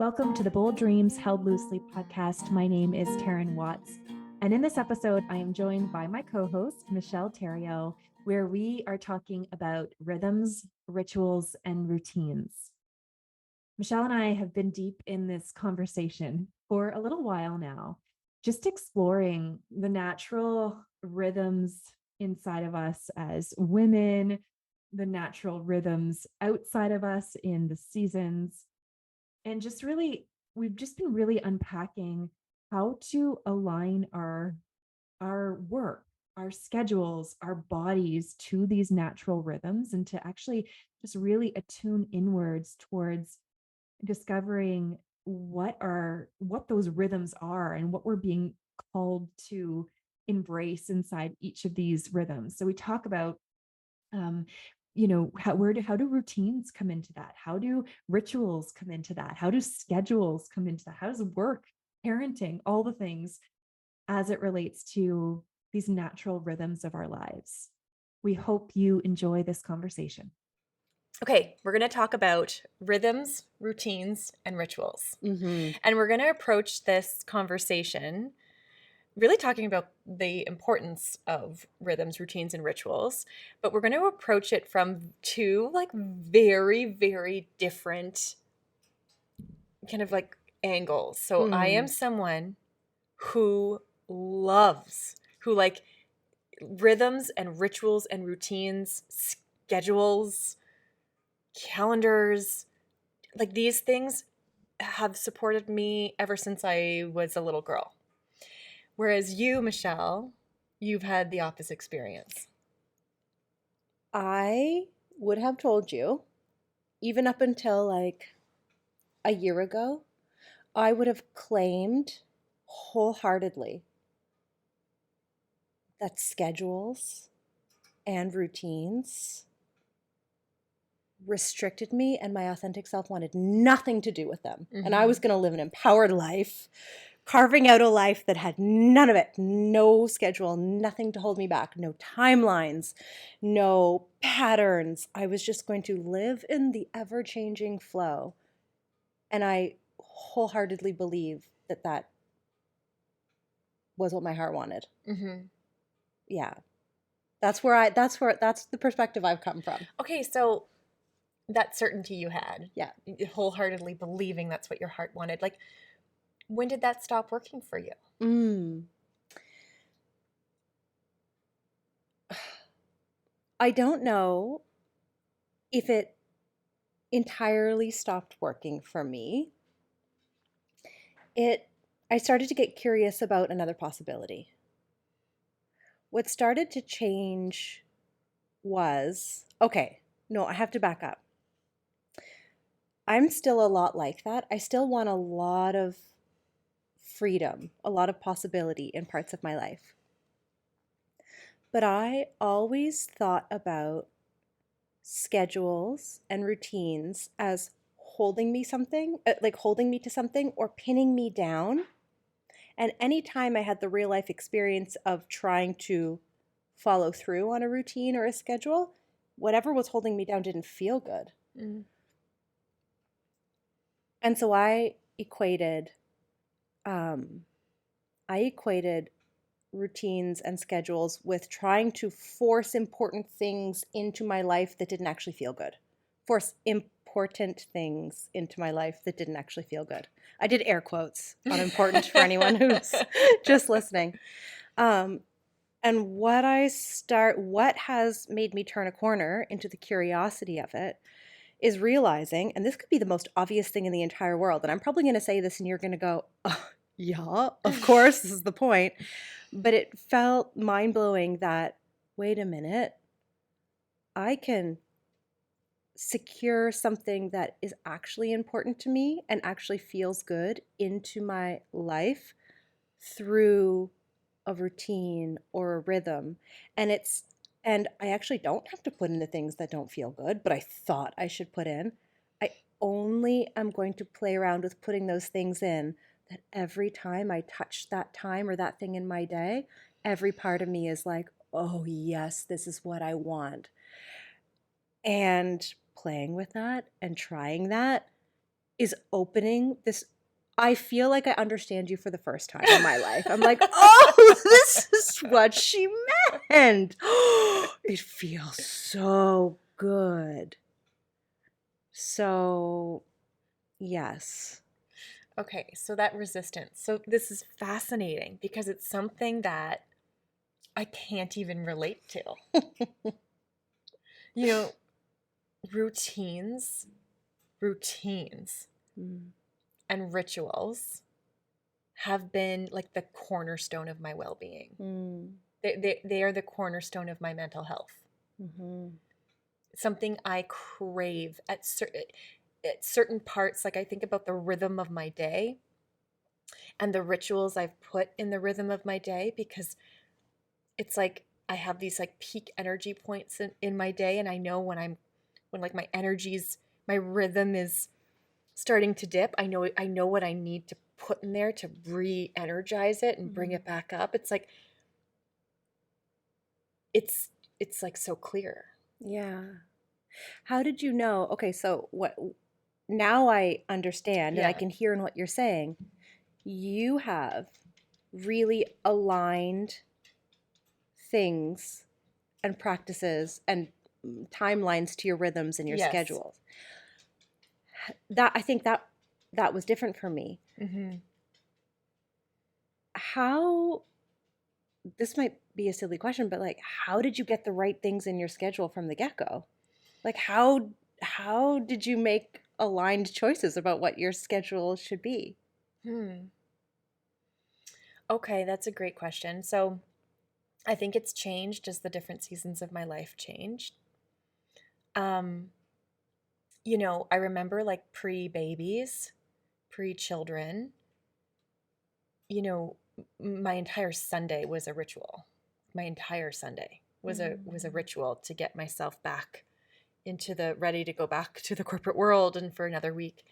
Welcome to the Bold Dreams Held Loosely podcast. My name is Taryn Watts. And in this episode, I am joined by my co-host, Michelle Theriault, where we are talking about rhythms, rituals, and routines. Michelle and I have been deep in this conversation for a little while now, just exploring the natural rhythms inside of us as women, the natural rhythms outside of us in the seasons, and just really, we've just been really unpacking how to align our work, our schedules, our bodies to these natural rhythms, and to actually just really attune inwards towards discovering what those rhythms are and what we're being called to embrace inside each of these rhythms. So we talk about um, how do routines come into that? How do rituals come into that? How do schedules come into that? How does work, parenting, all the things as it relates to these natural rhythms of our lives? We hope you enjoy this conversation. Okay, we're going to talk about rhythms, routines, and rituals. Mm-hmm. And we're going to approach this conversation really talking about the importance of rhythms, routines, and rituals. But we're going to approach it from two very, very different kind of like angles. So I am someone who loves, who like rhythms and rituals and routines, schedules, calendars, like these things have supported me ever since I was a little girl. Whereas you, Michelle, you've had the opposite experience. I would have told you, even up until like a year ago, I would have claimed wholeheartedly that schedules and routines restricted me, and my authentic self wanted nothing to do with them. Mm-hmm. And I was going to live an empowered life, carving out a life that had none of it, no schedule, nothing to hold me back, no timelines, no patterns. I was just going to live in the ever-changing flow. And I wholeheartedly believe that that was what my heart wanted. Mm-hmm. Yeah. That's the perspective I've come from. Okay, so that certainty you had, Yeah. wholeheartedly believing that's what your heart wanted. Like, when did that stop working for you? I don't know if it entirely stopped working for me. I started to get curious about another possibility. What started to change was, okay, no, I have to back up. I'm still a lot like that. I still want a lot of freedom, a lot of possibility in parts of my life. But I always thought about schedules and routines as holding me to something or pinning me down. And anytime I had the real life experience of trying to follow through on a routine or a schedule, whatever was holding me down didn't feel good. Mm. And so I equated routines and schedules with trying to force important things into my life that didn't actually feel good. Force important things into my life that didn't actually feel good. I did air quotes on important for anyone who's just listening. And what has made me turn a corner into the curiosity of it is realizing, and this could be the most obvious thing in the entire world, and I'm probably going to say this and you're going to go, oh, yeah, of course, this is the point. But it felt mind-blowing that, wait a minute, I can secure something that is actually important to me and actually feels good into my life through a routine or a rhythm. And I actually don't have to put in the things that don't feel good, but I thought I should put in. I only am going to play around with putting those things in that every time I touch that time or that thing in my day, every part of me is like, oh yes, this is what I want. And playing with that and trying that, is opening this. I feel like I understand you for the first time in my life. I'm like, oh, this is what she meant. It feels so good. So, yes. Okay, so that resistance. So this is fascinating because it's something that I can't even relate to. You know, routines Mm. and rituals have been like the cornerstone of my well-being. Mm. They are the cornerstone of my mental health. Mm-hmm. Something I crave at certain parts. Like I think about the rhythm of my day and the rituals I've put in the rhythm of my day, because it's like I have these like peak energy points in my day, and I know when like my rhythm is starting to dip. I know what I need to put in there to re-energize it and bring it back up. It's like it's like so clear. Yeah. How did you know? Okay, so what now I understand and I Yeah. can hear in what you're saying. You have really aligned things and practices and timelines to your rhythms and your Yes. schedules. That I think that was different for me. Mm-hmm. How this might be a silly question, but like how did you get the right things in your schedule from the get-go? Like how did you make aligned choices about what your schedule should be? Okay, that's a great question. So I think it's changed as the different seasons of my life changed. Um, I remember like pre-babies, pre-children, my entire Sunday was a ritual. My entire Sunday was a ritual to get myself back into the ready to go back to the corporate world and for another week.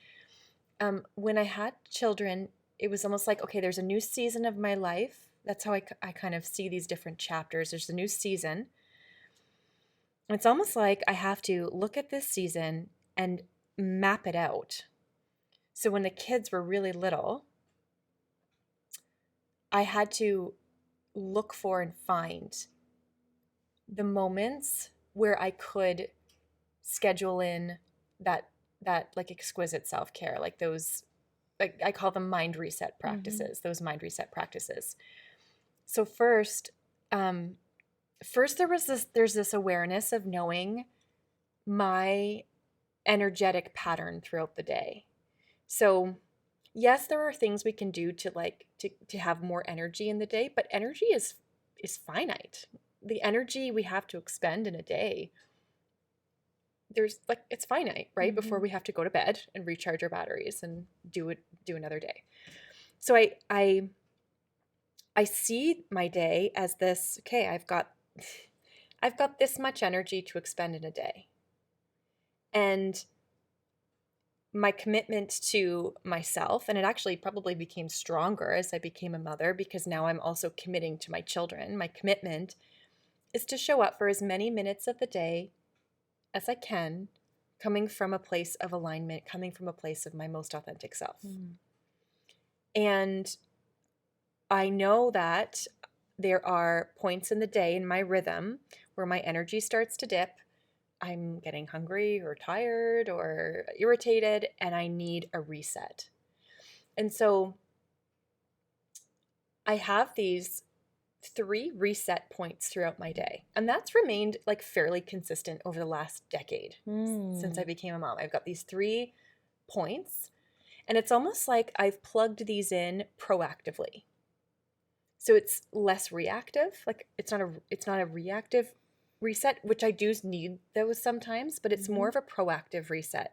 When I had children, it was almost like, okay, there's a new season of my life. That's how I kind of see these different chapters. There's a new season. It's almost like I have to look at this season and map it out. So when the kids were really little, I had to look for and find the moments where I could schedule in that like exquisite self-care, like those, like I call them mind reset practices, those mind reset practices. So first there's this awareness of knowing my energetic pattern throughout the day. So yes, there are things we can do to like to have more energy in the day, but energy is finite. The energy we have to expend in a day, there's like it's finite, right? Before we have to go to bed and recharge our batteries and do another day. So I see my day as this, okay, I've got this much energy to expend in a day. And my commitment to myself, and it actually probably became stronger as I became a mother, because now I'm also committing to my children. My commitment is to show up for as many minutes of the day as I can, coming from a place of alignment, coming from a place of my most authentic self. And I know that there are points in the day in my rhythm where my energy starts to dip. I'm getting hungry or tired or irritated, and I need a reset. And so I have these 3 reset points throughout my day. And that's remained like fairly consistent over the last decade since I became a mom. I've got these 3 points, and it's almost like I've plugged these in proactively. So it's less reactive. Like it's not a reactive reset, which I do need those sometimes, but it's more of a proactive reset.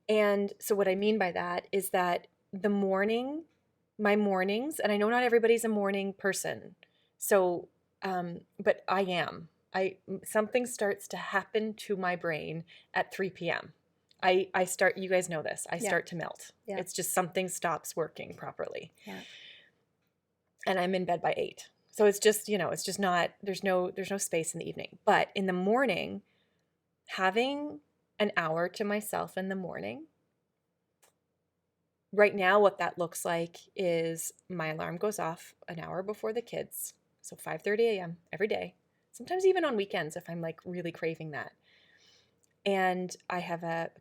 And so what I mean by that is that my mornings, and I know not everybody's a morning person. So, but I am. Something starts to happen to my brain at 3 p.m. I start, you guys know this, I start to melt. Yeah. It's just something stops working properly. Yeah. And I'm in bed by 8. So it's just, it's just not, there's no space in the evening. But in the morning, having an hour to myself in the morning Right now, what that looks like is my alarm goes off an hour before the kids. So 5:30 a.m. every day, sometimes even on weekends if I'm like really craving that. And I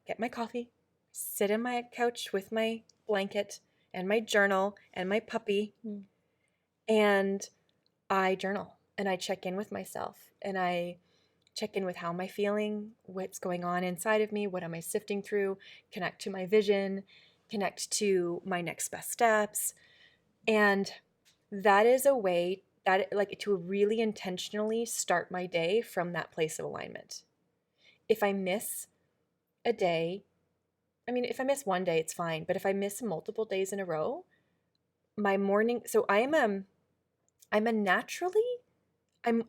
get my coffee, sit in my couch with my blanket and my journal and my puppy, and I journal and I check in with myself and I check in with how am I feeling, what's going on inside of me, what am I sifting through, connect to my vision, connect to my next best steps. And that is a way that like to really intentionally start my day from that place of alignment. If I miss a day, I mean, if I miss one day, it's fine. But if I miss multiple days in a row, my morning, so I'm a naturally,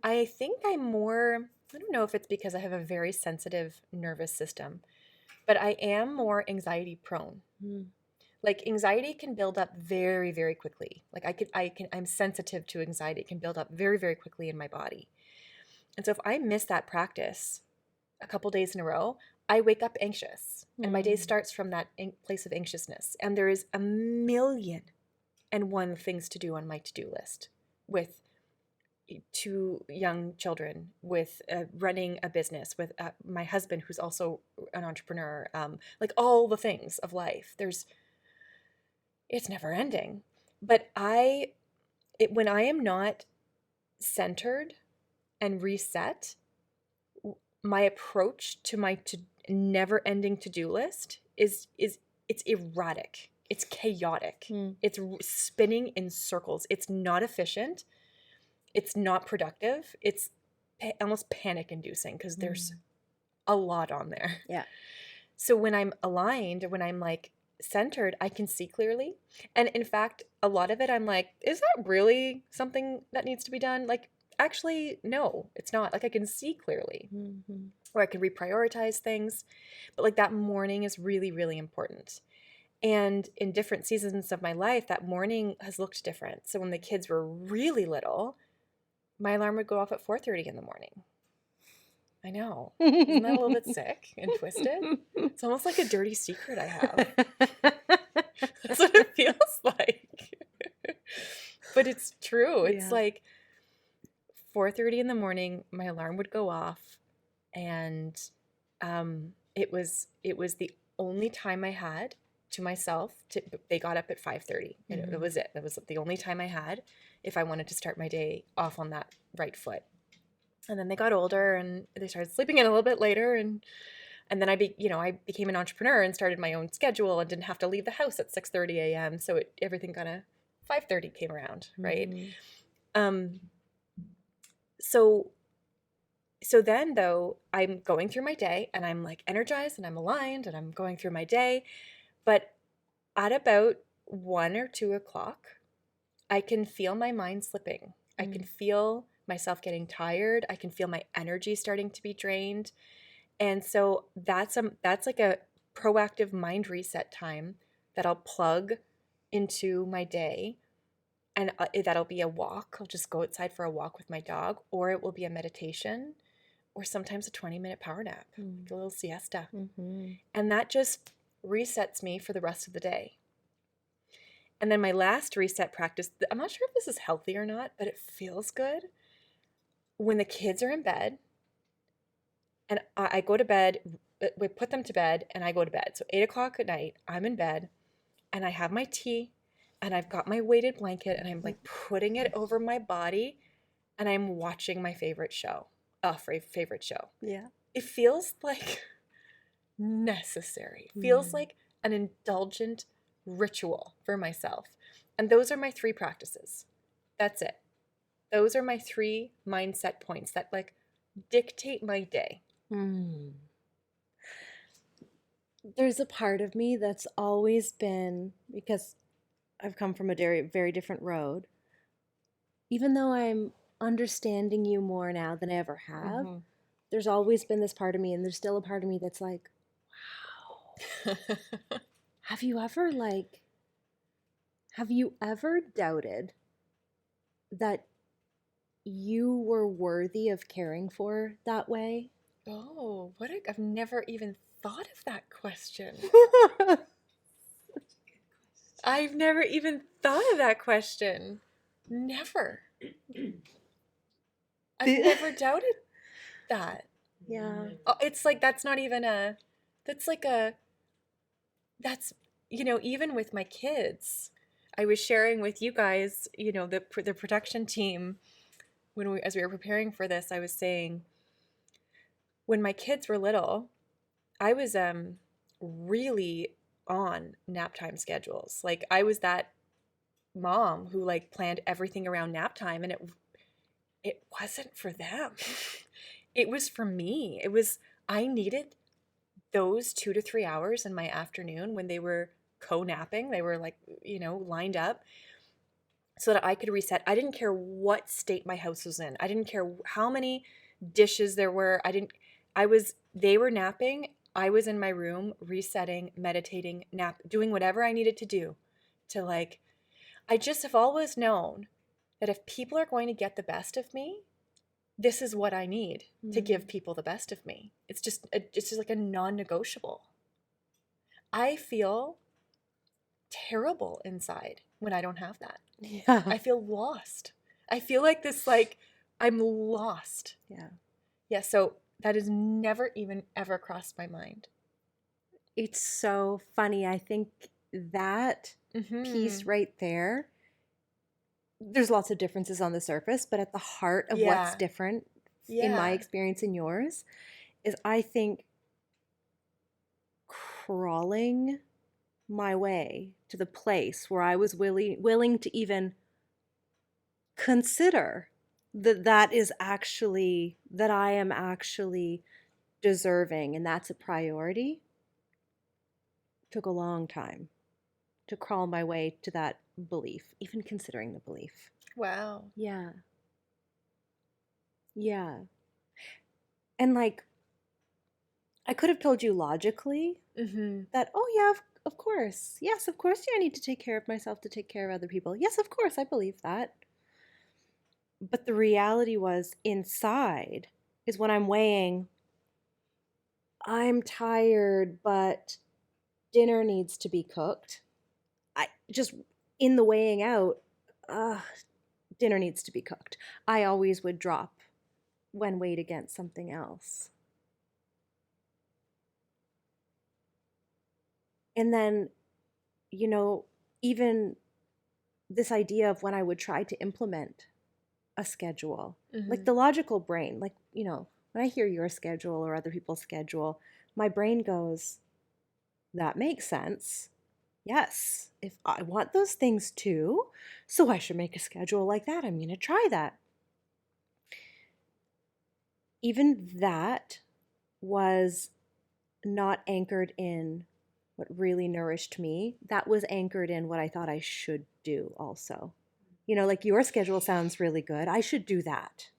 I think I'm more, I don't know if it's because I have a very sensitive nervous system, but I am more anxiety prone. Like anxiety can build up very, very quickly. Like I'm sensitive to anxiety. It can build up very, very quickly in my body. And so if I miss that practice a couple days in a row, I wake up anxious and my day starts from that place of anxiousness. And there is 1,000,001 things to do on my to-do list with 2 young children, with running a business, with my husband, who's also an entrepreneur, like all the things of life. It's never ending. But when I am not centered and reset, my approach to my never ending to-do list is it's erratic. It's chaotic. It's spinning in circles. It's not efficient. It's not productive. It's almost panic inducing because there's a lot on there. Yeah. So when I'm aligned, when I'm like centered, I can see clearly. And in fact, a lot of it, I'm like, is that really something that needs to be done? Like, actually, no, it's not. Like I can see clearly, or I can reprioritize things. But like that morning is really, really important. And in different seasons of my life, that morning has looked different. So when the kids were really little, my alarm would go off at 4:30 in the morning. I know. Isn't that a little bit sick and twisted? It's almost like a dirty secret I have. That's what it feels like. But it's true. It's like 4:30 in the morning, my alarm would go off, and it was the only time I had to myself. They got up at 5:30, and it was it. That was the only time I had if I wanted to start my day off on that right foot. And then they got older and they started sleeping in a little bit later, and then I became an entrepreneur and started my own schedule and didn't have to leave the house at 6:30 a.m. So everything kind of 5:30 came around, right? So then though, I'm going through my day and I'm like energized and I'm aligned and I'm going through my day, but at about 1 or 2 o'clock, I can feel my mind slipping. I can feel myself getting tired. I can feel my energy starting to be drained. And so that's like a proactive mind reset time that I'll plug into my day. And that'll be a walk. I'll just go outside for a walk with my dog, or it will be a meditation, or sometimes a 20-minute power nap, like a little siesta. And that just resets me for the rest of the day. And then my last reset practice, I'm not sure if this is healthy or not, but it feels good. When the kids are in bed, and I go to bed, we put them to bed, and I go to bed. So 8 o'clock at night, I'm in bed, and I have my tea, and I've got my weighted blanket, and I'm like putting it over my body, and I'm watching my favorite show. Favorite show. Yeah. It feels like necessary. It feels like an indulgent ritual for myself. And those are my 3 practices. That's it. Those are my 3 mindset points that like dictate my day. There's a part of me that's always been, because I've come from a very, very different road, even though I'm understanding you more now than I ever have, there's always been this part of me, and there's still a part of me that's like, wow. Have you ever doubted that you were worthy of caring for that way? Oh, I've never even thought of that question. I've never even thought of that question. Never. I've never doubted that. Yeah. Oh, it's like that's not even a that's like a that's even with my kids. I was sharing with you guys, the production team when as we were preparing for this, I was saying when my kids were little, I was really on nap time schedules. Like I was that mom who like planned everything around nap time, and it wasn't for them. It was for me. I needed those 2 to 3 hours in my afternoon when they were co-napping. They were like, lined up so that I could reset. I didn't care what state my house was in. I didn't care how many dishes there were. They were napping. I was in my room resetting, meditating, doing whatever I needed to do to like, I just have always known that if people are going to get the best of me, this is what I need to give people the best of me. It's just like a non-negotiable. I feel terrible inside when I don't have that. Yeah. I feel lost. I feel like this, like I'm lost. Yeah. Yeah. So that has never even ever crossed my mind. It's so funny. I think that piece right there, there's lots of differences on the surface, but at the heart of what's different in my experience and yours is I think crawling my way to the place where I was willing to even consider that I am actually deserving and that's a priority took a long time to crawl my way to that belief, even considering the belief. Wow. Yeah. Yeah. And like, I could have told you logically that, oh, yeah, of course. Yes, of course, I need to take care of myself to take care of other people. Yes, of course, I believe that. But the reality was inside is when I'm weighing, I'm tired, but dinner needs to be cooked. I just, in the weighing out, dinner needs to be cooked. I always would drop when weighed against something else. And then, even this idea of when I would try to implement a schedule, like the logical brain, like, when I hear your schedule or other people's schedule, my brain goes, that makes sense. Yes, if I want those things too, so I should make a schedule like that. I'm going to try that. Even that was not anchored in what really nourished me. That was anchored in what I thought I should do also. Like your schedule sounds really good. I should do that.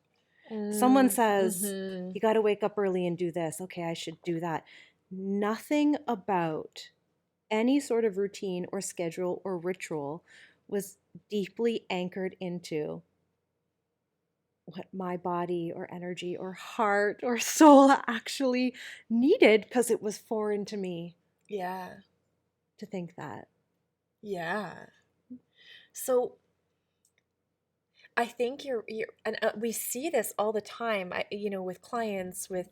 Someone says, you got to wake up early and do this. Okay, I should do that. Nothing about any sort of routine or schedule or ritual was deeply anchored into what my body or energy or heart or soul actually needed because it was foreign to me. Yeah. To think that. Yeah. So I think and we see this all the time, with clients, with,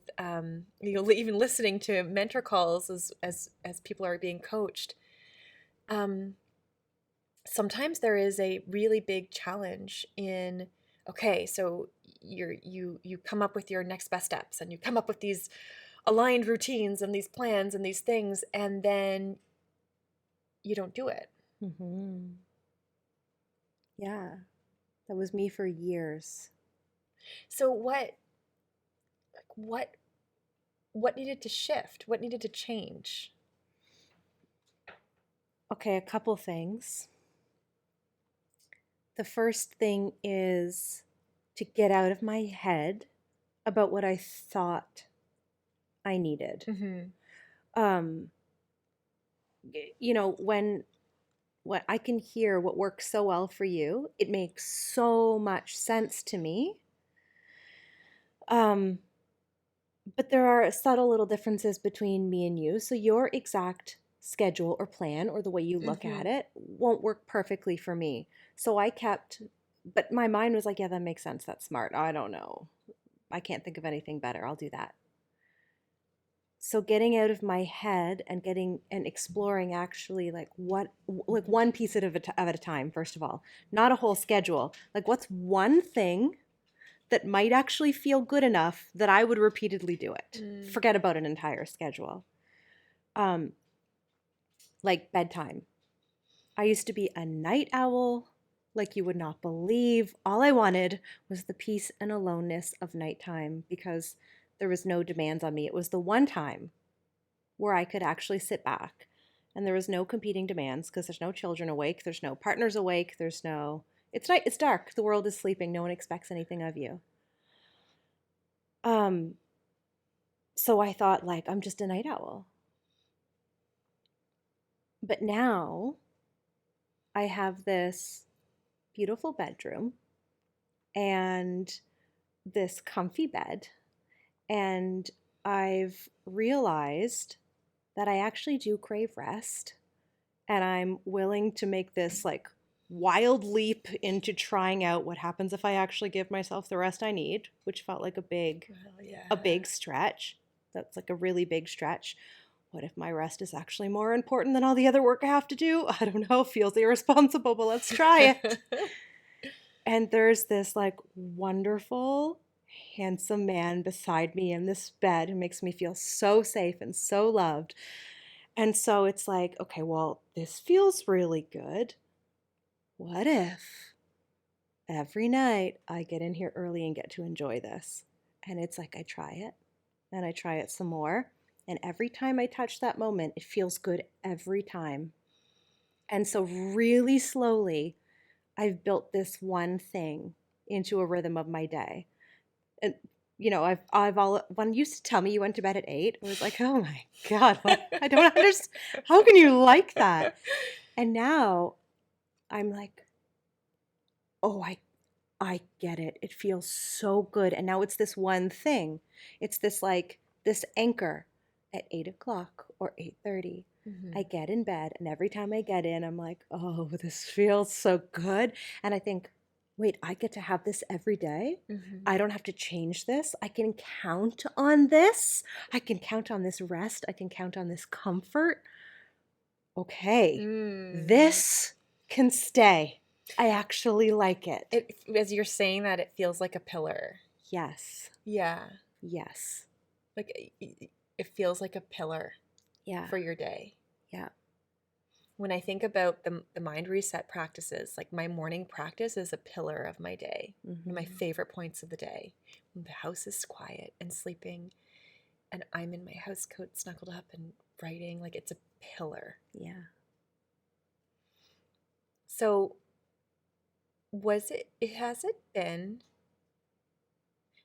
even listening to mentor calls as people are being coached. Sometimes there is a really big challenge in, okay, so you come up with your next best steps and you come up with these aligned routines and these plans and these things, and then you don't do it. Yeah. That was me for years. So what needed to shift? What needed to change? Okay, a couple things. The first thing is to get out of my head about what I thought I needed. When I can hear what works so well for you, it makes so much sense to me. But there are subtle little differences between me and you. So your exact schedule or plan or the way you look at Mhm. it won't work perfectly for me. So I kept, but my mind was like, yeah, that makes sense. That's smart. I don't know. I can't think of anything better. I'll do that. So getting out of my head and getting and exploring actually like like one piece at a time, first of all, not a whole schedule. Like what's one thing that might actually feel good enough that I would repeatedly do it. Mm. Forget about an entire schedule. Um, like bedtime. I used to be a night owl like you would not believe. All I wanted was the peace and aloneness of nighttime because there was no demands on me. It was the one time where I could actually sit back and there was no competing demands because there's no children awake, there's no partners awake, there's no it's night, it's dark, the world is sleeping, no one expects anything of you. Um so I thought like I'm just a night owl. But now I have this beautiful bedroom and this comfy bed. And I've realized that I actually do crave rest. And I'm willing to make this like wild leap into trying out what happens if I actually give myself the rest I need, which felt like Well, a yeah. big stretch. That's like a really big stretch. What if my rest is actually more important than all the other work I have to do? I don't know, feels irresponsible, but let's try it. And there's this like wonderful, handsome man beside me in this bed who makes me feel so safe and so loved. And so it's like, okay, well, this feels really good. What if every night I get in here early and get to enjoy this? And it's like I try it and I try it some more. And every time I touch that moment, it feels good every time. And so, really slowly, I've built this one thing into a rhythm of my day. And I've all when you used to tell me you went to bed at 8, I was like, oh my God, what? I don't understand. How can you like that? And now I'm like, oh, I get it. It feels so good. And now it's this one thing. It's this like this anchor at 8 o'clock or 8:30. I Mhm. get in bed, and every time I get in, I'm like, oh, this feels so good. And I think, wait, I get to have this every day. Mhm. I don't have to change this. I can count on this. I can count on this rest. I can count on this comfort. Okay, Mm. this can stay. I actually like it. As you're saying that, it feels like a pillar. Yes. Yeah. Yes. Like it feels like a pillar Yeah. for your day. Yeah. When I think about the mind reset practices, like my morning practice is a pillar of my day. One of my Mm-hmm. favorite points of the day. When the house is quiet and sleeping, and I'm in my house coat snuggled up and writing, like it's a pillar. Yeah. So has it been,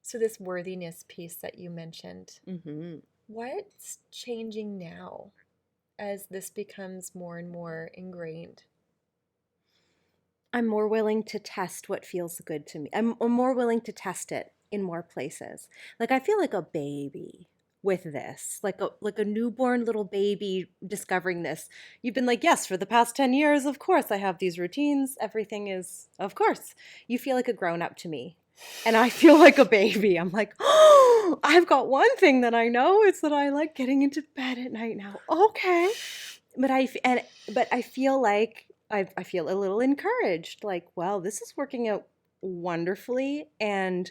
so this worthiness piece that you mentioned, Mm-hmm. what's changing now as this becomes more and more ingrained? I'm more willing to test what feels good to me. I'm more willing to test it in more places. Like I feel like a baby with this, like a newborn little baby discovering this. You've been like, yes, for the past 10 years, of course I have these routines. Everything is, of course. You feel like a grown up to me. And I feel like a baby. I'm like, oh, I've got one thing that I know. It's that I like getting into bed at night now. Okay. But I feel like I feel a little encouraged. Like, well, this is working out wonderfully, and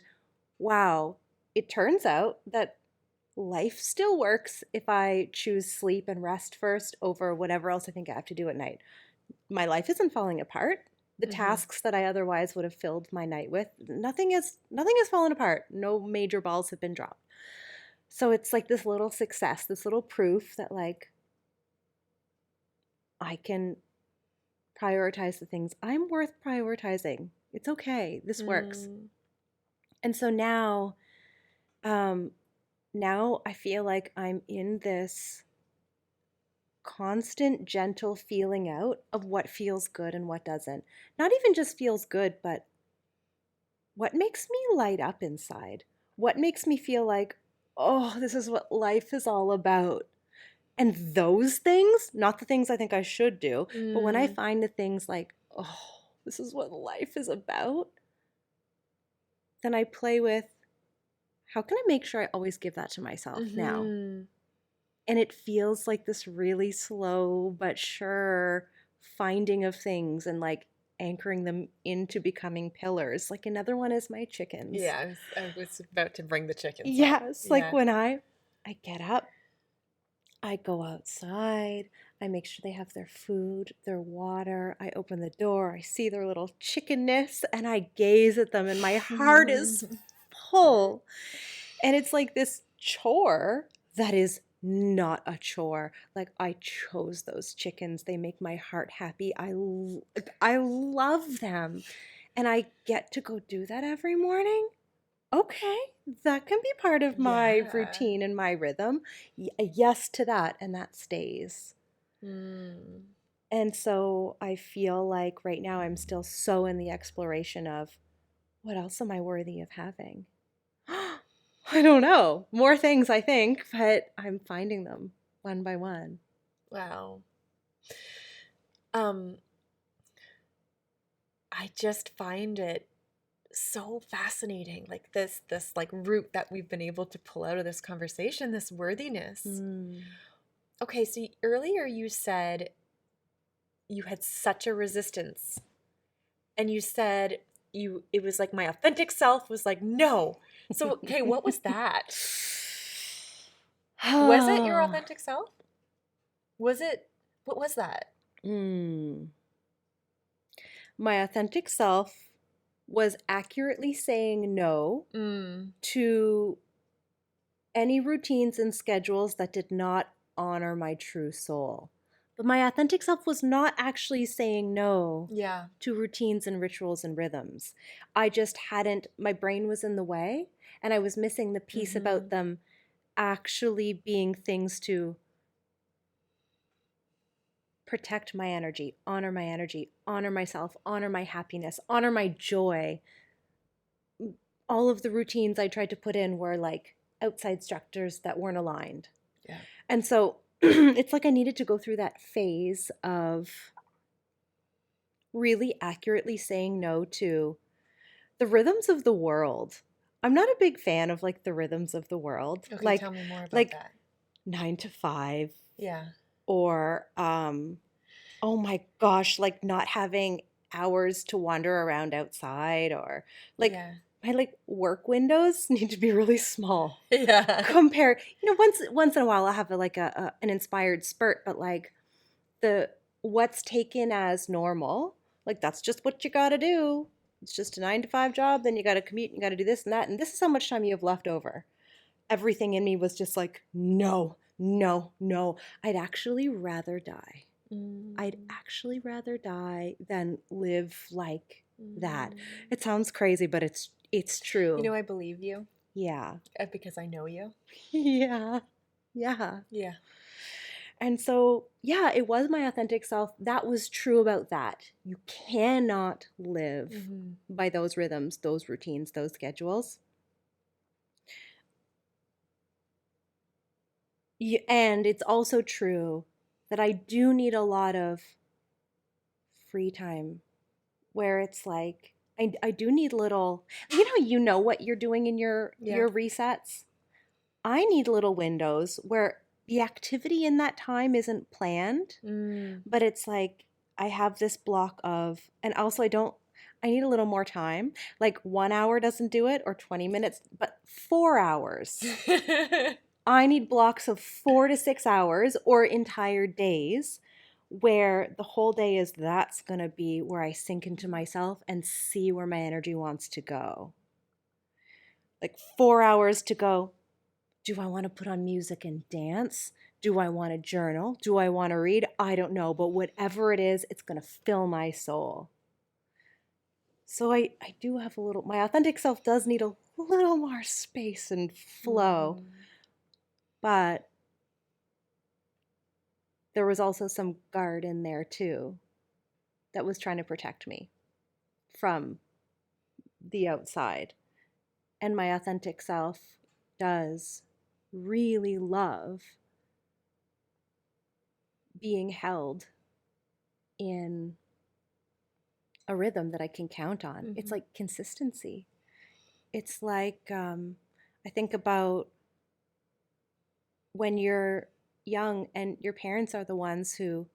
wow, it turns out that life still works if I choose sleep and rest first over whatever else I think I have to do at night. My life isn't falling apart. The Mm-hmm. tasks that I otherwise would have filled my night with, nothing has fallen apart. No major balls have been dropped. So it's like this little success, this little proof that like I can prioritize the things I'm worth prioritizing. It's okay. This works. Mm. And so um, now I feel like I'm in this constant, gentle feeling out of what feels good and what doesn't. Not even just feels good, but what makes me light up inside? What makes me feel like, oh, this is what life is all about? And those things, not the things I think I should do, but when I Mm. find the things like, oh, this is what life is about, then I play with, how can I make sure I always give that to myself now? Mhm. And it feels like this really slow but sure finding of things and like anchoring them into becoming pillars. Like another one is my chickens. Yeah, I was about to bring the chickens up. Yes, like Yeah. when I get up, I go outside, I make sure they have their food, their water, I open the door, I see their little chickenness, and I gaze at them, and my heart is full. And it's like this chore that is not a chore. Like I chose those chickens. They make my heart happy. I love them. And I get to go do that every morning. Okay, that can be part of my Yeah. routine and my rhythm. A yes to that, and that stays. Mm. And so I feel like right now I'm still so in the exploration of what else am I worthy of having? I don't know. More things, I think, but I'm finding them one by one. Wow. Um, I just find it so fascinating, like this like root that we've been able to pull out of this conversation, this worthiness. Mm. Okay, so earlier you said you had such a resistance, and you said it was like my authentic self was like, no. So, okay, what was that? Was it your authentic self? Was it, what was that? Mm. My authentic self was accurately saying no Mm. to any routines and schedules that did not honor my true soul. But my authentic self was not actually saying no Yeah. to routines and rituals and rhythms. I just hadn't, my brain was in the way, and I was missing the piece about them actually being things to protect my energy, honor myself, honor my happiness, honor my joy. All of the routines I tried to put in were like outside structures that weren't aligned. Yeah. And so it's like I needed to go through that phase of really accurately saying no to the rhythms of the world. I'm not a big fan of like the rhythms of the world. Okay, tell me more about Like that. 9 to 5 Yeah. or oh my gosh, like not having hours to wander around outside or like Yeah. my like work windows need to be really small. Yeah. Compare, once in a while I'll have an inspired spurt, but like the what's taken as normal, like that's just what you got to do. It's just a 9 to 5 job, then you got to commute, you got to do this and that, and this is how much time you have left over. Everything in me was just like, no, no, no. I'd actually rather die. I'd actually rather die than live like that. It sounds crazy, but it's true. You know, I believe you Yeah. because I know you. Yeah. Yeah. Yeah. And so, yeah, it was my authentic self. That was true about that. You cannot live by those rhythms, those routines, those schedules. And it's also true that I do need a lot of free time where it's like, I do need little, you know what you're doing in your resets. I need little windows where the activity in that time isn't planned, but it's like I have this block of, and also I need a little more time. Like 1 hour doesn't do it or 20 minutes, but 4 hours. I need blocks of 4 to 6 hours or entire days where the whole day that's going to be where I sink into myself and see where my energy wants to go. Like 4 hours to go. Do I want to put on music and dance? Do I want to journal? Do I want to read? I don't know, but whatever it is, it's going to fill my soul. So I do have my authentic self does need a little more space and flow. But there was also some guard in there too that was trying to protect me from the outside. And my authentic self does really love being held in a rhythm that I can count on. It's like consistency. It's like, I think about when you're young and your parents are the ones who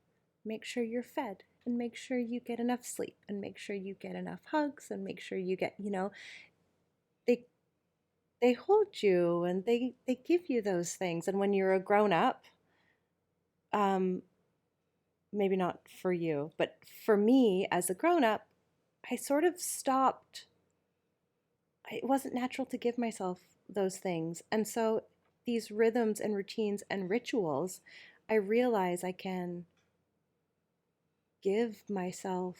make sure you're fed and make sure you get enough sleep and make sure you get enough hugs and make sure you get, they hold you and they give you those things. And when you're a grown up, maybe not for you, but for me as a grown up, I sort of stopped. It wasn't natural to give myself those things. And so these rhythms and routines and rituals, I realize I can give myself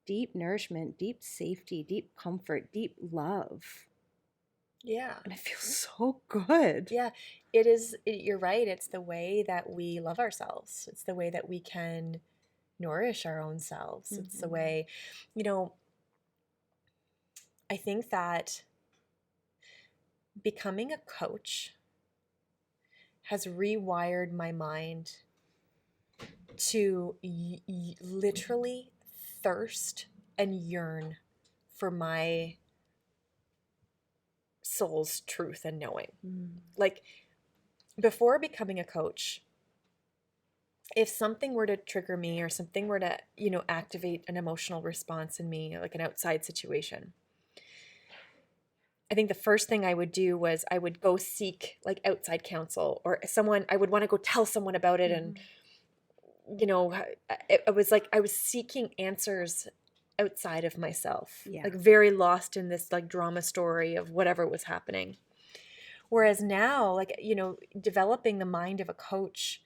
deep nourishment, deep safety, deep comfort, deep love. Yeah. And it feels so good. Yeah, it is. You're right. It's the way that we love ourselves. It's the way that we can nourish our own selves. It's the way, I think that becoming a coach has rewired my mind to literally thirst and yearn for my soul's truth and knowing. Like, before becoming a coach, if something were to trigger me or something were to, activate an emotional response in me, like an outside situation, I think the first thing I would do was I would go seek like outside counsel or someone. I would want to go tell someone about it. And, it was like I was seeking answers outside of myself, like very lost in this like drama story of whatever was happening. Whereas now, like, developing the mind of a coach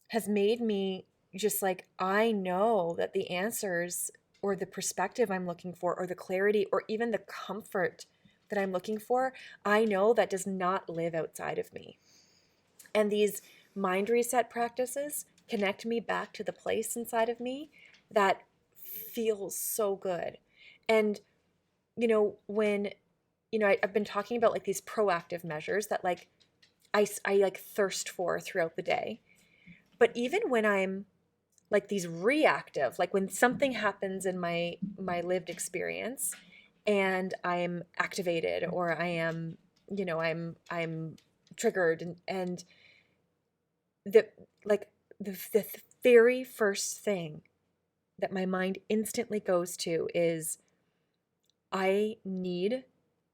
has made me just like, I know that the answers or the perspective I'm looking for or the clarity or even the comfort that I'm looking for, I know that does not live outside of me. And these mind reset practices connect me back to the place inside of me that feels so good. And, when, I've been talking about like these proactive measures that like I like thirst for throughout the day. But even when I'm like these reactive, like when something happens in my lived experience and I'm activated or I am, I'm triggered and the like the very first thing that my mind instantly goes to is I need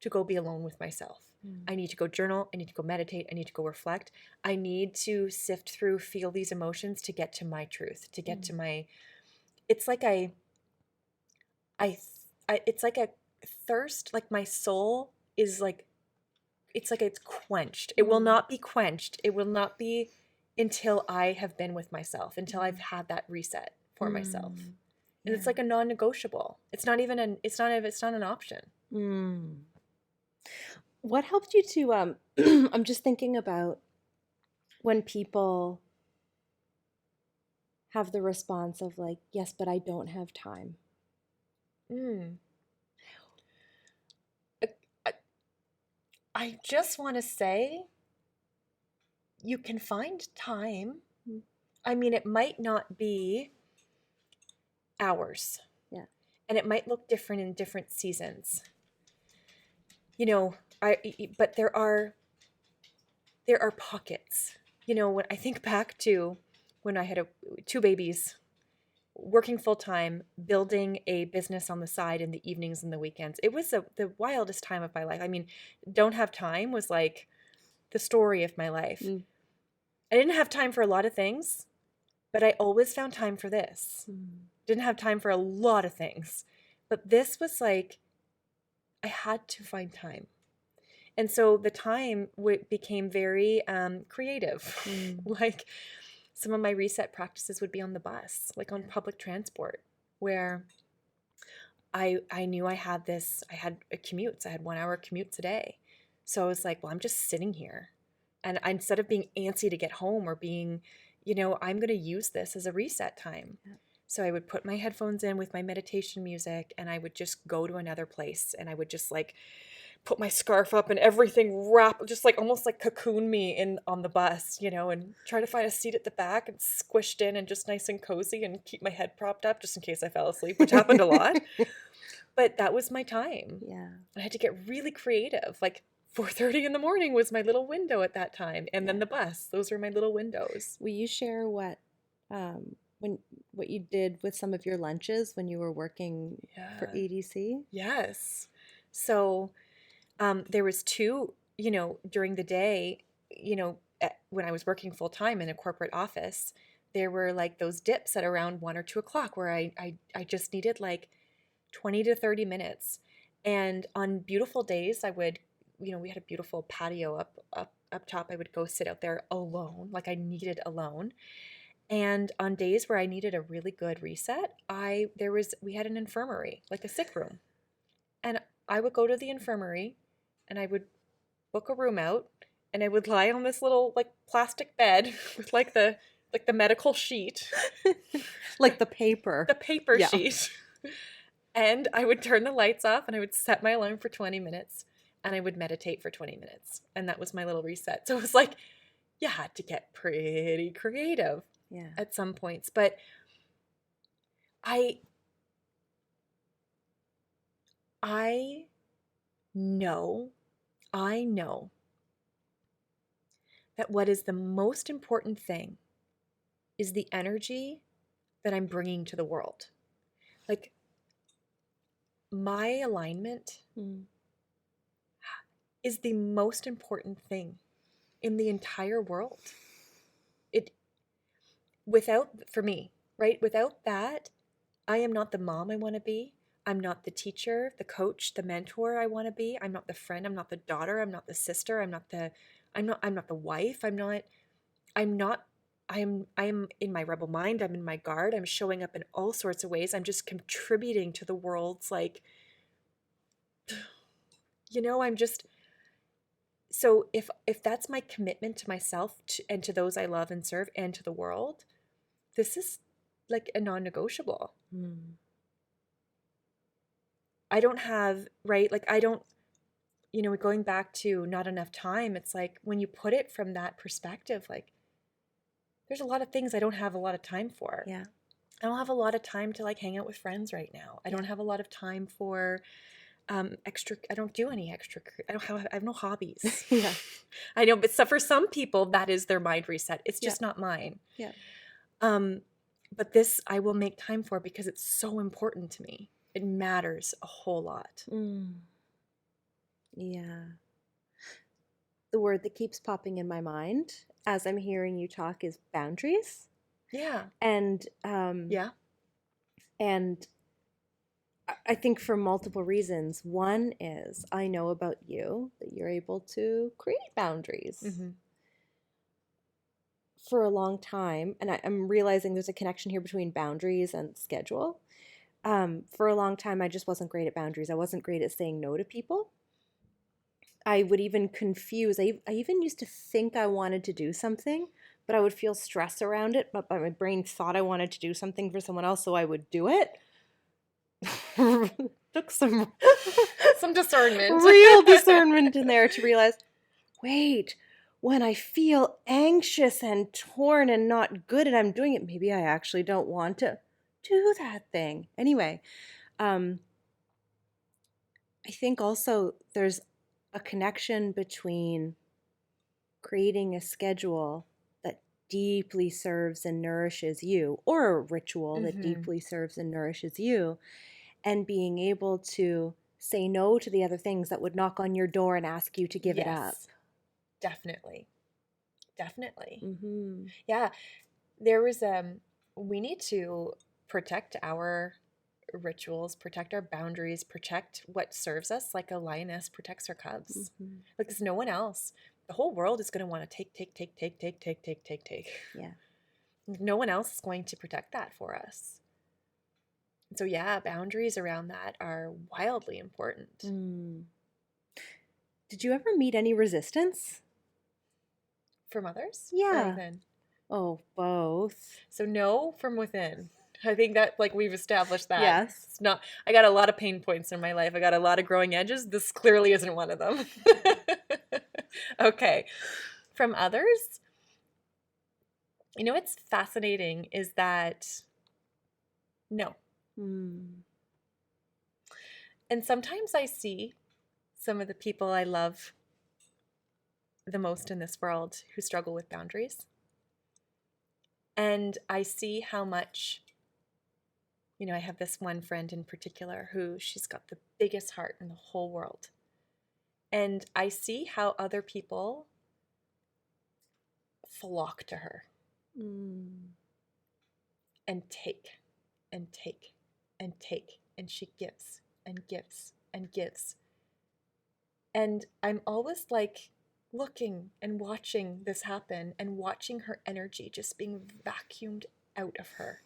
to go be alone with myself. I need to go journal. I need to go meditate. I need to go reflect. I need to sift through, feel these emotions to get to my truth, to get to my, it's like it's like a thirst, like my soul is like, it's like it's quenched. It will not be quenched. It will not be until I have been with myself, until I've had that reset for myself. And it's like a non-negotiable. It's not even it's not an option. What helped you to, I'm just thinking about when people have the response of like, yes, but I don't have time. I just want to say you can find time. I mean, it might not be hours. Yeah. And it might look different in different seasons. But there are pockets. When I think back to when I had two babies, working full time, building a business on the side in the evenings and the weekends. It was the wildest time of my life. I mean, don't have time was like the story of my life. I didn't have time for a lot of things, but I always found time for this. Didn't have time for a lot of things, but this was like, I had to find time. And so the time became very creative. Like some of my reset practices would be on the bus, like on public transport, where I knew I had commutes. I had 1 hour commutes a day. So I was like, well, I'm just sitting here. And instead of being antsy to get home or being, I'm going to use this as a reset time. Yeah. So I would put my headphones in with my meditation music and I would just go to another place and I would just like put my scarf up and everything wrap, just like almost like cocoon me in on the bus, and try to find a seat at the back and squished in and just nice and cozy and keep my head propped up just in case I fell asleep, which happened a lot. But that was my time. Yeah. I had to get really creative. Like 4:30 in the morning was my little window at that time. And then the bus, those were my little windows. Will you share what you did with some of your lunches when you were working for EDC? Yes. So there was two, during the day, when I was working full time in a corporate office, there were like those dips at around 1 or 2 o'clock where I just needed like 20 to 30 minutes. And on beautiful days, I would, we had a beautiful patio up top. I would go sit out there alone, like I needed alone. And on days where I needed a really good reset, we had an infirmary, like a sick room. And I would go to the infirmary and I would book a room out and I would lie on this little like plastic bed with like the medical sheet. Like the paper. The paper sheet. And I would turn the lights off and I would set my alarm for 20 minutes and I would meditate for 20 minutes. And that was my little reset. So it was like, you had to get pretty creative at some points. But I know that what is the most important thing is the energy that I'm bringing to the world. Like, my alignment is the most important thing in the entire world. For me, right? Without that, I am not the mom I want to be. I'm not the teacher, the coach, the mentor I want to be. I'm not the friend. I'm not the daughter. I'm not the sister. I'm not the wife. I am in my rebel mind. I'm in my guard. I'm showing up in all sorts of ways. I'm just contributing to the world's like, I'm just, so if that's my commitment to myself and to those I love and serve and to the world, this is like a non-negotiable. I don't have, right? Like I don't, going back to not enough time, it's like when you put it from that perspective, like there's a lot of things I don't have a lot of time for. Yeah. I don't have a lot of time to like hang out with friends right now. I don't have a lot of time for I don't do any extra, I have no hobbies. Yeah. I know, but for some people that is their mind reset. It's just not mine. Yeah. But this I will make time for because it's so important to me. It matters a whole lot. Yeah. The word that keeps popping in my mind as I'm hearing you talk is boundaries. Yeah. And and I think for multiple reasons. One is I know about you that you're able to create boundaries for a long time. And I'm realizing there's a connection here between boundaries and schedule. For a long time, I just wasn't great at boundaries. I wasn't great at saying no to people. I would even confuse. I even used to think I wanted to do something, but I would feel stress around it. But my brain thought I wanted to do something for someone else, so I would do it. Took some discernment. Real discernment in there to realize, wait, when I feel anxious and torn and not good and I'm doing it, maybe I actually don't want to do that thing. Anyway, I think also there's a connection between creating a schedule that deeply serves and nourishes you, or a ritual that deeply serves and nourishes you, and being able to say no to the other things that would knock on your door and ask you to give it up. Definitely. Yeah. There was, we need to protect our rituals, protect our boundaries, protect what serves us, like a lioness protects her cubs. Like there's no one else. The whole world is going to want to take. Yeah. No one else is going to protect that for us. So yeah, boundaries around that are wildly important. Did you ever meet any resistance? From others? Yeah. Or within? Oh, both. So no from within. I think that like we've established that. Yes. It's not, I got a lot of pain points in my life. I got a lot of growing edges. This clearly isn't one of them. Okay. From others, what's fascinating is that no. Mm. And sometimes I see some of the people I love the most in this world who struggle with boundaries. And I see how much, I have this one friend in particular who she's got the biggest heart in the whole world. And I see how other people flock to her and take and take and take. And she gives and gives and gives. And I'm always like looking and watching this happen and watching her energy just being vacuumed out of her.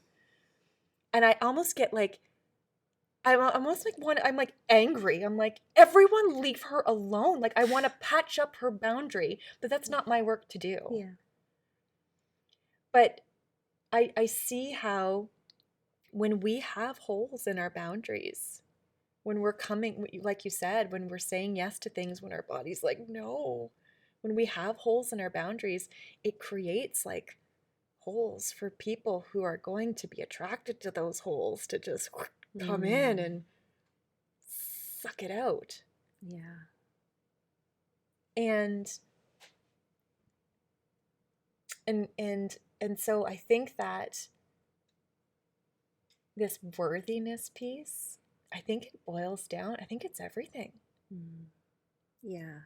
And I almost get like, I'm almost like I'm like angry. I'm like, everyone leave her alone. Like I want to patch up her boundary, but that's not my work to do. Yeah. But I see how when we have holes in our boundaries, when we're coming, like you said, when we're saying yes to things, when our body's like, no, when we have holes in our boundaries, it creates like holes for people who are going to be attracted to those holes to just come in and suck it out. Yeah. And so I think that this worthiness piece, I think it boils down, I think it's everything. Yeah.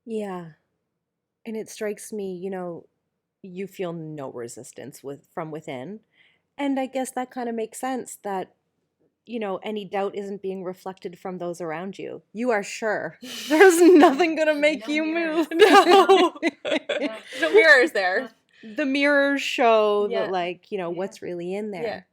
Yeah. And it strikes me, you feel no resistance from within. And I guess that kind of makes sense that, any doubt isn't being reflected from those around you. You are sure. There's nothing going to make you move. No. No mirrors there. The mirrors show Yeah. that, like, what's really in there.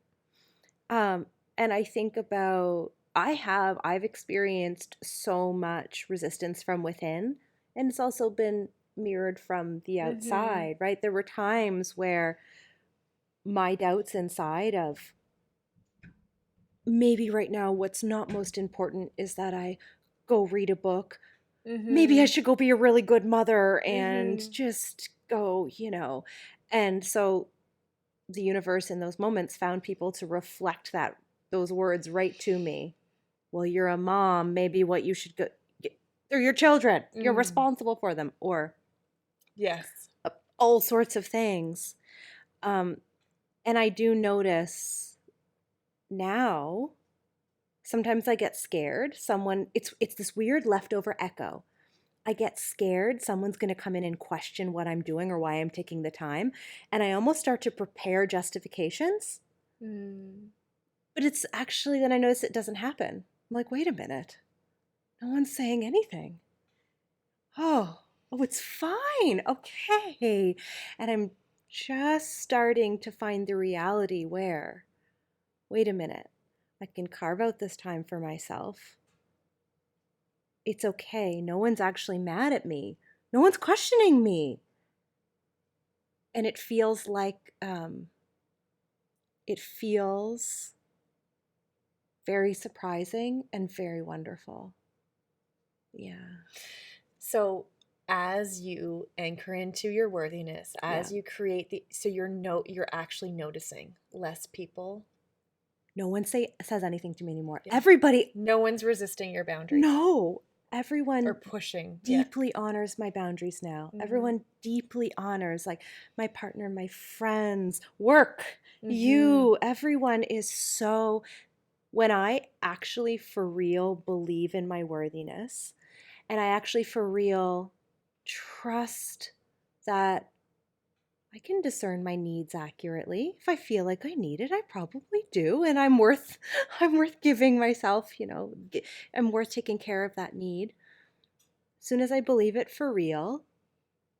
Yeah. And I think about, I've experienced so much resistance from within, and it's also been mirrored from the outside, right? There were times where my doubts inside of maybe right now what's not most important is that I go read a book. Maybe I should go be a really good mother and just go, And so the universe in those moments found people to reflect those words right to me. Well, you're a mom. Maybe what you should go, they're your children. You're responsible for them. Or yes, all sorts of things. And I do notice now, sometimes I get scared. It's this weird leftover echo. I get scared someone's going to come in and question what I'm doing or why I'm taking the time. And I almost start to prepare justifications. But it's actually, then I notice it doesn't happen. I'm like, wait a minute. No one's saying anything. Oh, it's fine. Okay. And I'm just starting to find the reality where, wait a minute, I can carve out this time for myself. It's okay. No one's actually mad at me. No one's questioning me. And it feels like, it feels very surprising and very wonderful. Yeah. So as you anchor into your worthiness, as you create so you're actually noticing less people. No one says anything to me anymore. Yeah. Everybody. No one's resisting your boundaries. No. Everyone or pushing. Deeply honors my boundaries now. Everyone deeply honors, like, my partner, my friends, work, you. Everyone is so, when I actually for real believe in my worthiness, and I actually for real trust that I can discern my needs accurately. If I feel like I need it, I probably do, and I'm worth giving myself, I'm worth taking care of that need. As soon as I believe it for real,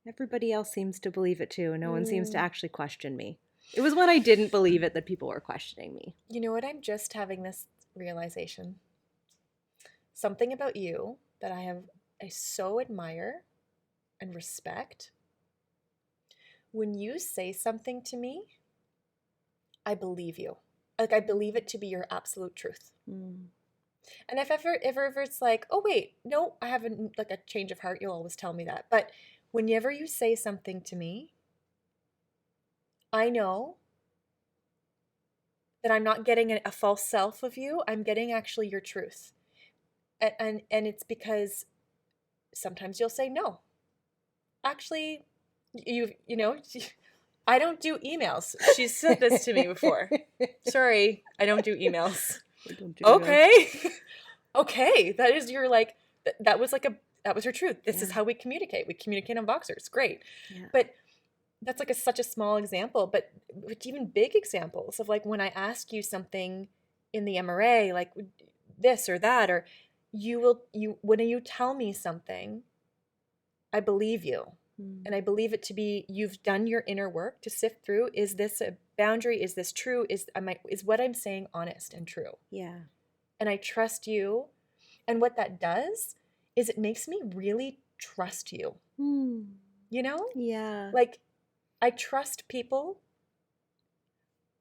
everybody else seems to believe it too, and no one seems to actually question me. It was when I didn't believe it that people were questioning me. You know what? I'm just having this realization. Something about you that I so admire and respect. When you say something to me, I believe you. Like, I believe it to be your absolute truth. Mm. And if ever it's like, oh wait, no, I haven't, like, a change of heart, you'll always tell me that. But whenever you say something to me, I know that I'm not getting a false self of you. I'm getting actually your truth. And it's because sometimes you'll say no. Actually, you know, I don't do emails. She's said this to me before. Sorry, I don't do emails. I don't do Okay. Okay, that is your, like, that was her truth. This is Yeah. how we communicate. We communicate on Voxers. Great. Yeah. But that's like such a small example, but even big examples of, like, when I ask you something in the MRA, like this or that, or when you tell me something, I believe you. Mm. And I believe it to be, you've done your inner work to sift through, is this a boundary? Is this true? Is what I'm saying honest and true? Yeah. And I trust you. And what that does is it makes me really trust you. Mm. You know? Yeah. Like, I trust people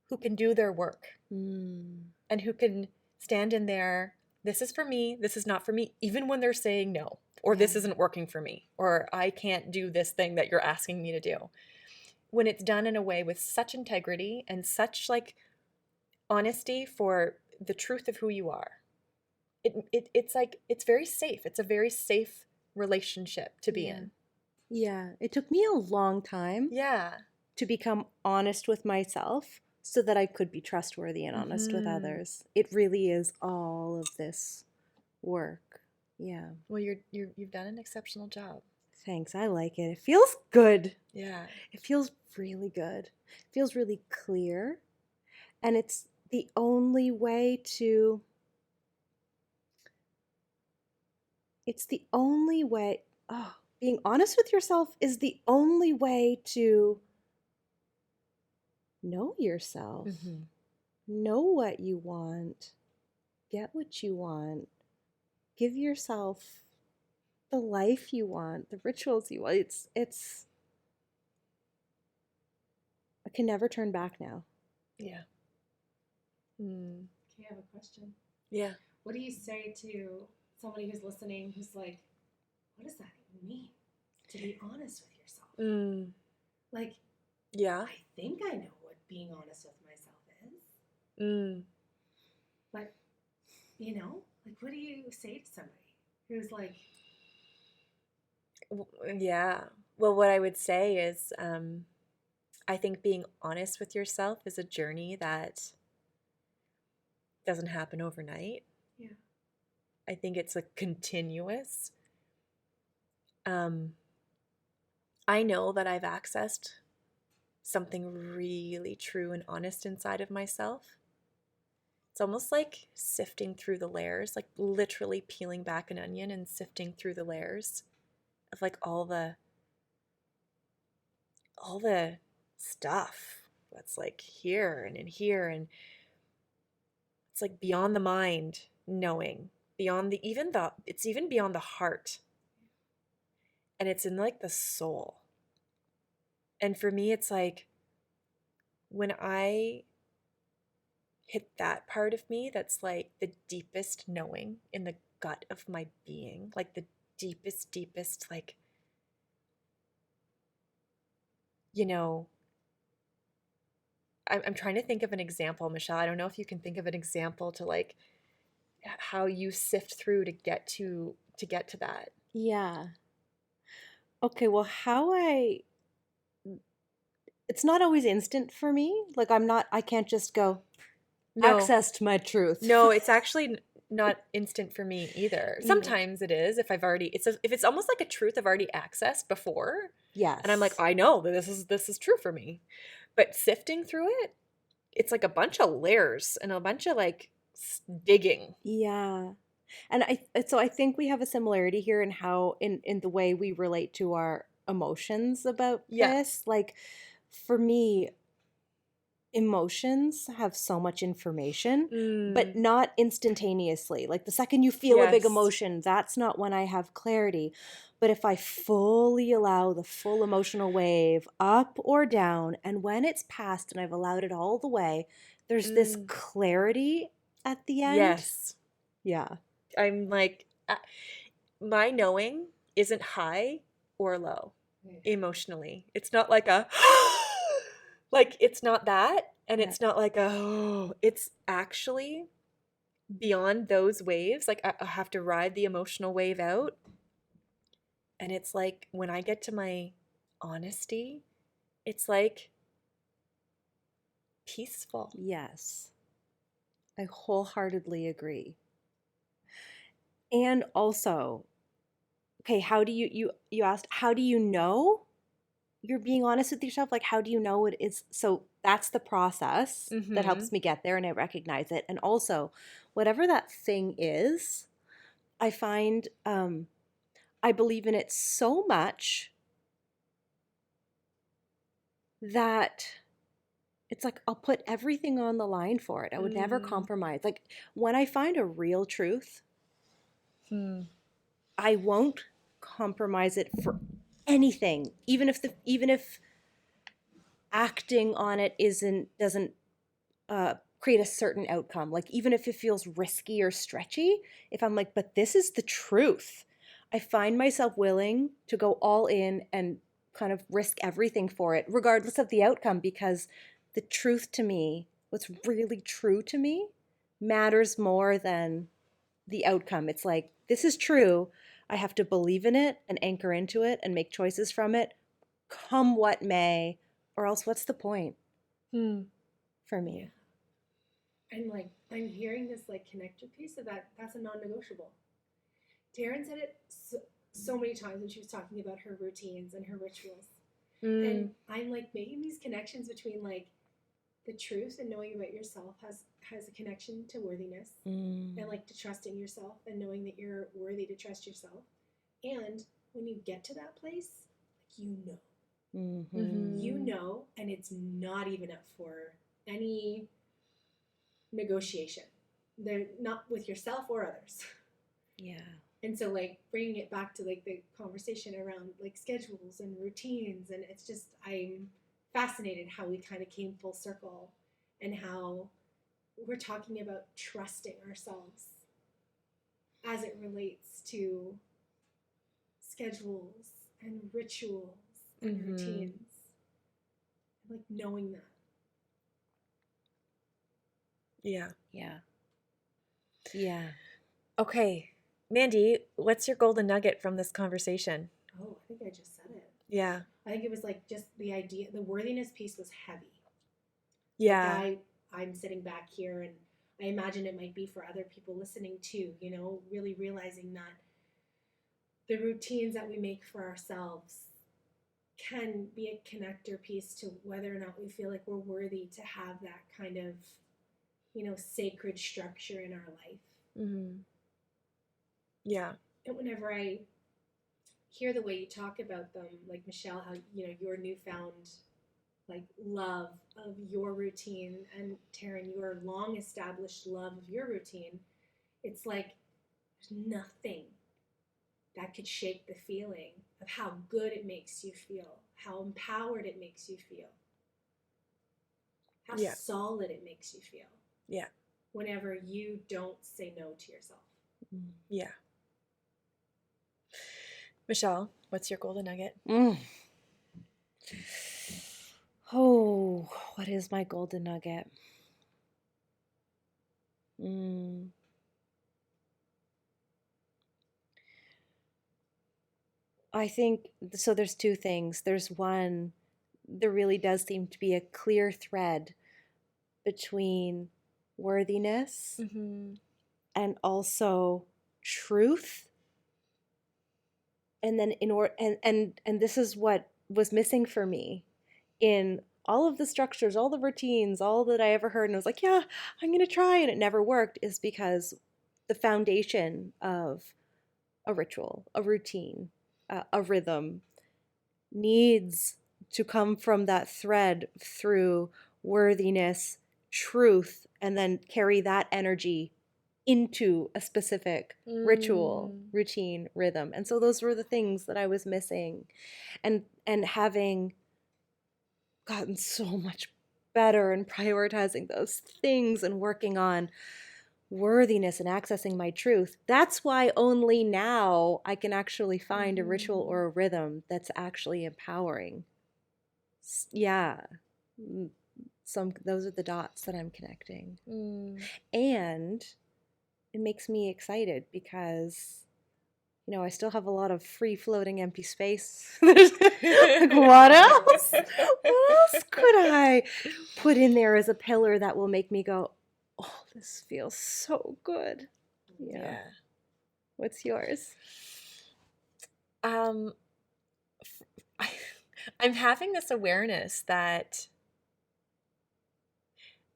who can do their work and who can stand in there. This is for me. This is not for me. Even when they're saying no, or this isn't working for me, or I can't do this thing that you're asking me to do. When it's done in a way with such integrity and such, like, honesty for the truth of who you are, it's like, it's very safe. It's a very safe relationship to be in. Yeah. It took me a long time Yeah. to become honest with myself so that I could be trustworthy and honest with others. It really is all of this work. Yeah. Well, you've done an exceptional job. Thanks. I like it. It feels good. Yeah. It feels really good. It feels really clear. And it's the only way to being honest with yourself is the only way to know yourself, know what you want, get what you want, give yourself the life you want, the rituals you want. It's I can never turn back now. Yeah. Okay, I have a question. Yeah. What do you say to somebody who's listening who's like, what does that even mean? To be honest with yourself? Like, Yeah. I think I know what being honest with myself is. But, like, what do you say to somebody who's like, Yeah. Well, what I would say is, I think being honest with yourself is a journey that doesn't happen overnight. Yeah. I think it's a continuous. I know that I've accessed something really true and honest inside of myself. It's almost like sifting through the layers, like literally peeling back an onion and sifting through the layers of, like, all the stuff that's, like, here and in here, and it's like beyond the mind knowing, beyond it's even beyond the heart, and it's in, like, the soul. And for me, it's like, when I hit that part of me that's, like, the deepest knowing in the gut of my being, like the deepest, like, I'm trying to think of an example, Michelle. I don't know if you can think of an example to, like, how you sift through to get to that. Yeah. Okay, well, it's not always instant for me. Like, I can't just go accessed my truth. No, it's actually not instant for me either. Sometimes it is, if it's almost like a truth I've already accessed before. Yes. And I'm like, I know that this is true for me. But sifting through it, it's like a bunch of layers and a bunch of, like, digging. Yeah. And I think we have a similarity here in how in the way we relate to our emotions about this. Like, for me, emotions have so much information, but Mm, not instantaneously. Like the second you feel a big yes. emotion, that's not when I have clarity. But if I fully allow the full emotional wave up or down, and when it's passed and I've allowed it all the way, there's this Mm, clarity at the end. yes. Yeah. I'm like, my knowing isn't high or low emotionally. It's not like a, like, it's not that. And Yeah. it's not like a, oh, it's actually beyond those waves. Like, I have to ride the emotional wave out. And it's like, when I get to my honesty, it's like peaceful. Yes. I wholeheartedly agree. And also, okay, how do you asked how do you know you're being honest with yourself? Like how do you know it is? So that's the process that Mm-hmm. helps me get there and I recognize it. And also, whatever that thing is, I find I believe in it so much that it's like I'll put everything on the line for it. I would never Mm. compromise. Like when I find a real truth, Hmm. I won't compromise it for anything, even if acting on it doesn't create a certain outcome. Like even if it feels risky or stretchy, if I'm like, but this is the truth, I find myself willing to go all in and kind of risk everything for it, regardless of the outcome, because the truth to me, what's really true to me, matters more than the outcome. It's like, this is true. I have to believe in it and anchor into it and make choices from it, come what may, or else what's the point Hmm. for Yeah. me? And like I'm hearing this like connector piece of that's a non-negotiable. Taryn said it so many times when she was talking about her routines and her rituals. Mm. And I'm like making these connections between like the truth and knowing about yourself has a connection to worthiness and like to trusting yourself and knowing that you're worthy to trust yourself. And when you get to that place, like Mm-hmm. you know, and it's not even up for any negotiation. They're not with yourself or others. Yeah. And so like bringing it back to like the conversation around like schedules and routines, and it's just I'm fascinated how we kind of came full circle and how we're talking about trusting ourselves as it relates to schedules and rituals and Mhm. routines. Like knowing that. Yeah. Yeah. Yeah. Okay. Mandy, what's your golden nugget from this conversation? Oh, I think I just said it. Yeah. I think it was like just the idea, the worthiness piece was heavy. Yeah. Like I'm sitting back here and I imagine it might be for other people listening too, you know, really realizing that the routines that we make for ourselves can be a connector piece to whether or not we feel like we're worthy to have that kind of, you know, sacred structure in our life. Mhm. Yeah. And whenever I hear the way you talk about them, like Michelle, how, you know, your newfound like love of your routine, and Taryn, your long established love of your routine, it's like there's nothing that could shake the feeling of how good it makes you feel, how empowered it makes you feel, how Yeah. solid it makes you feel. Yeah. Whenever you don't say no to yourself. Yeah. Michelle, what's your golden nugget? Oh, what is my golden nugget? Mm. I think so. There's two things. There's one, there really does seem to be a clear thread between worthiness Mm-hmm. and also truth. And then in order and this is what was missing for me in all of the structures, all the routines, all that I ever heard, and I was like, yeah, I'm gonna try, and it never worked, is because the foundation of a ritual, a routine, a rhythm needs to come from that thread through worthiness, truth, and then carry that energy into a specific ritual, routine, rhythm. And so those were the things that I was missing. And having gotten so much better in prioritizing those things and working on worthiness and accessing my truth, that's why only now I can actually find a ritual or a rhythm that's actually empowering. Yeah. Those are the dots that I'm connecting. And it makes me excited because, you know, I still have a lot of free floating empty space. Like, what else? What else could I put in there as a pillar that will make me go, oh, this feels so good? Yeah. What's yours? I'm having this awareness that,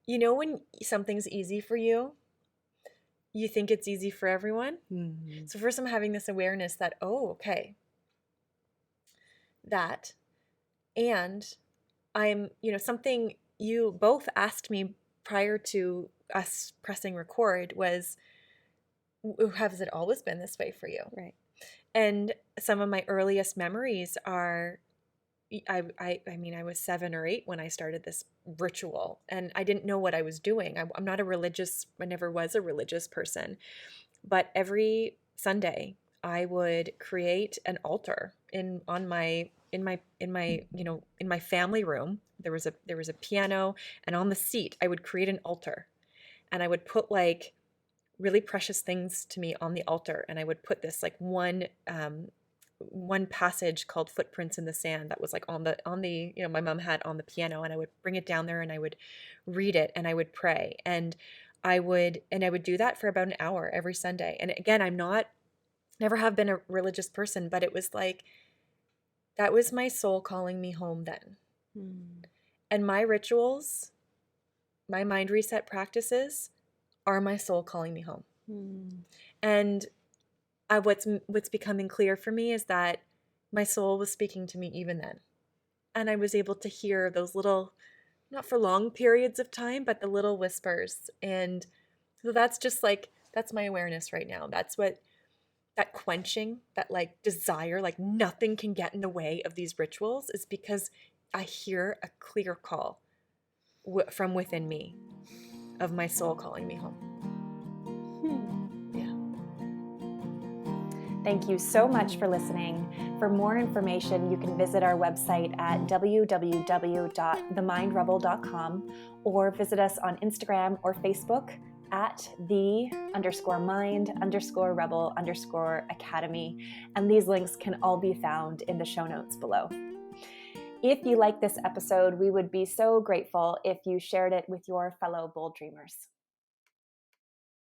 you know, when something's easy for you, you think it's easy for everyone. Mm-hmm. So first I'm having this awareness that, oh, okay, that, and I'm, you know, something you both asked me prior to us pressing record was, has it always been this way for you? Right. And some of my earliest memories are, I mean, I was 7 or 8 when I started this ritual, and I didn't know what I was doing. I'm not a religious, I never was a religious person, but every Sunday I would create an altar in my family room. There was a piano, and on the seat I would create an altar, and I would put like really precious things to me on the altar, and I would put this like one passage called Footprints in the Sand that was like on the you know, my mom had on the piano, and I would bring it down there and I would read it and I would pray, and I would do that for about an hour every Sunday. And again, never have been a religious person, but it was like that was my soul calling me home then. And my rituals, my mind reset practices are my soul calling me home. And what's becoming clear for me is that my soul was speaking to me even then. And I was able to hear those little, not for long periods of time, but the little whispers. And so that's just like, that's my awareness right now. That's what, that quenching, that like desire, like nothing can get in the way of these rituals, is because I hear a clear call from within me of my soul calling me home. Thank you so much for listening. For more information, you can visit our website at www.themindrebel.com or visit us on Instagram or Facebook at the_mind_rebel_academy. And these links can all be found in the show notes below. If you like this episode, we would be so grateful if you shared it with your fellow bold dreamers.